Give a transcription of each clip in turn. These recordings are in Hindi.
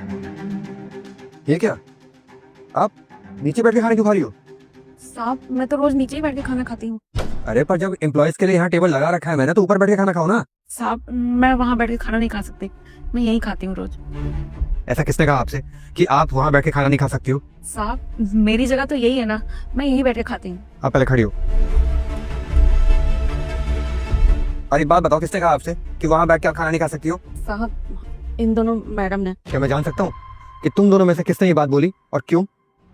ये क्या, आप नीचे बैठ के खाने क्यों खा रही हो? साहब मैं तो रोज नीचे ही बैठ के खाना खाती हूँ। अरे पर जब एम्प्लॉयज के लिए यहाँ टेबल लगा रखा है मैंने, तो ऊपर बैठ के खाना खाओ ना। साहब मैं वहाँ बैठ के खाना नहीं खा सकती, मैं यहीं खाती हूँ रोज। ऐसा किसने कहा आपसे कि आप वहाँ बैठ के खाना नहीं खा सकती हो? साहब मेरी जगह तो यही है ना, मैं यहीं बैठ के खाती हूँ। आप पहले खड़ी हो। अरे बात बताओ, किसने कहा आपसे कि वहाँ बैठ के आप खाना नहीं खा सकती हो? साहब इन दोनों मैडम ने। क्या मैं जान सकता हूँ कि तुम दोनों में से किसने ये बात बोली और क्यों?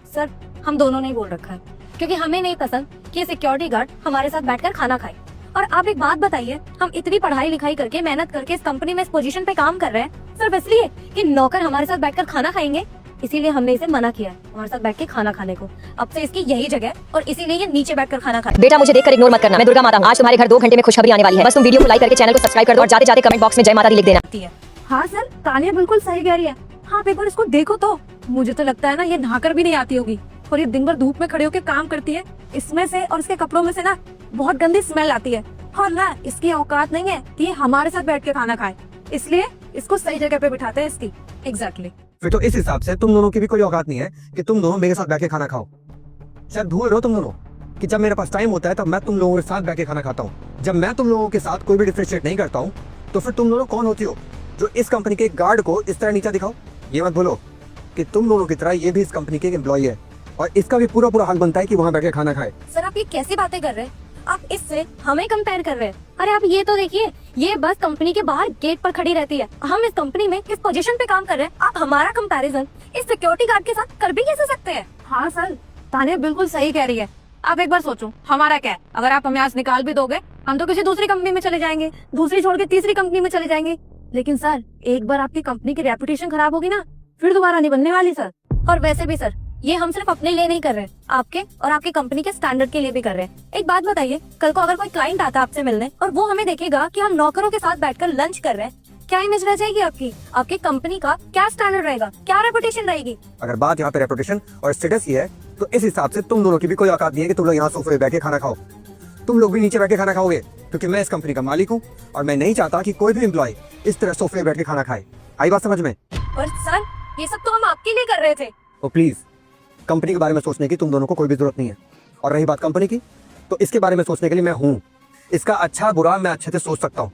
सर हम दोनों ने ही बोल रखा है, क्योंकि हमें नहीं पसंद कि सिक्योरिटी गार्ड हमारे साथ बैठकर खाना खाए। और आप एक बात बताइए, हम इतनी पढ़ाई लिखाई करके मेहनत करके इस कंपनी में इस पोजीशन पे काम कर रहे हैं सिर्फ इसलिए कि नौकर हमारे साथ बैठकर खाना खाएंगे? इसीलिए हमने इसे मना किया है हमारे साथ बैठ के खाना खाने को। अब से इसकी यही जगह है और इसीलिए ये नीचे बैठकर खाना खाए। बेटा मुझे देखकर इग्नोर मत करना, मैं दुर्गा माता हूँ। आज तुम्हारे घर 2 घंटे में खुशखबरी आने वाली है। बस तुम वीडियो को लाइक करके चैनल को सब्सक्राइब कर दो और जाते जाते कमेंट बॉक्स में जय माता दी लिख देना। हाँ सर, तानिया बिल्कुल सही कह रही है। हाँ आप एक बार इसको देखो तो। मुझे तो लगता है ना ये नहाकर भी नहीं आती होगी और ये दिन भर धूप में खड़े होकर काम करती है। इसमें से और इसके कपड़ों में से ना बहुत गंदी स्मेल आती है और ना इसकी औकात नहीं है कि ये हमारे साथ बैठ के खाना खाए, इसलिए इसको सही जगह पे बिठाते हैं इसकी। एग्जैक्टली। फिर तो इस हिसाब से तुम दोनों की भी कोई औकात नहीं है कि तुम दोनों मेरे साथ बैठ के खाना खाओ। शायद भूल रहे हो तुम दोनों कि जब मेरे पास टाइम होता है तब मैं तुम लोगों के साथ बैठ के खाना खाता हूँ। जब मैं तुम लोगों के साथ कोई भी डिफरेंशिएट नहीं करता हूँ तो फिर तुम दोनों कौन होती हो जो इस कंपनी के गार्ड को इस तरह नीचा दिखाओ? ये मत बोलो कि तुम दोनों की तरह ये भी इस कंपनी के एम्प्लॉई है और इसका भी पूरा पूरा हक बनता है कि वहाँ बैठ के खाना खाए। सर आप ये कैसी बातें कर रहे हैं? आप इससे हमें कंपेयर कर रहे हैं? अरे आप ये तो देखिए, ये बस कंपनी के बाहर गेट पर खड़ी रहती है। हम इस कंपनी में किस पोजीशन पे काम कर रहे हैं, आप हमारा कंपैरिजन इस सिक्योरिटी गार्ड के साथ कर भी कैसे सकते हैं? हाँ सर, तानिया बिल्कुल सही कह रही है। आप एक बार सोचो, हमारा क्या है? अगर आप हमें आज निकाल भी दोगे हम तो किसी दूसरी कंपनी में चले जाएंगे, दूसरी छोड़ के तीसरी कंपनी में चले जाएंगे। लेकिन सर एक बार आपकी कंपनी की रेपुटेशन खराब होगी ना, फिर दोबारा नहीं बनने वाली सर। और वैसे भी सर ये हम सिर्फ अपने लिए नहीं कर रहे, आपके और आपकी कंपनी के स्टैंडर्ड के लिए भी कर रहे हैं। एक बात बताइए, कल को अगर कोई क्लाइंट आता है आपसे मिलने और वो हमें देखेगा कि हम नौकरों के साथ बैठकर लंच कर रहे हैं, क्या इमेज रह जाएगी आपकी? आपकी कंपनी का क्या स्टैंडर्ड रहेगा, क्या रेपुटेशन रहेगी? अगर बात यहाँ पे रेपुटेशन और स्टेटस ही है तो इस हिसाब से तुम दोनों की भी कोई औकात नहीं है कि तुम लोग यहाँ सोफे पे बैठ के खाना खाओ। तुम लोग भी नीचे बैठ के खाना खाओगे क्योंकि मैं इस कंपनी का मालिक हूँ और मैं नहीं चाहता कि कोई भी एम्प्लॉय इस तरह सोफे पे बैठ के खाना खाए। आई बात समझ में? पर सर ये सब तो हम आपके लिए कर रहे थे। तो प्लीज कंपनी के बारे में सोचने की तुम दोनों को कोई भी जरूरत नहीं है। और रही बात कंपनी की, तो इसके बारे में सोचने के लिए मैं हूँ। इसका अच्छा बुरा मैं अच्छे से सोच सकता हूँ।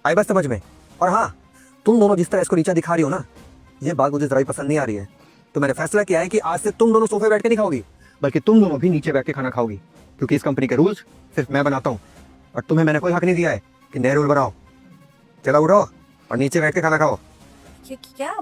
आई बात समझ में? और हाँ, तुम दोनों जिस तरह इसको नीचा दिखा रही हो ना, ये बात मुझे जरा भी पसंद नहीं आ रही है। तो मैंने फैसला किया है कि आज से तुम दोनों सोफे बैठ के नहीं खाओगी, बल्कि तुम दोनों भी नीचे बैठ के खाना खाओगी, क्योंकि इस कंपनी के रूल्स सिर्फ मैं बनाता हूँ और तुम्हें मैंने कोई हक नहीं दिया है कि नए रूल बनाओ। चलो उठो और नीचे बैठ के खाना खाओ। ये क्या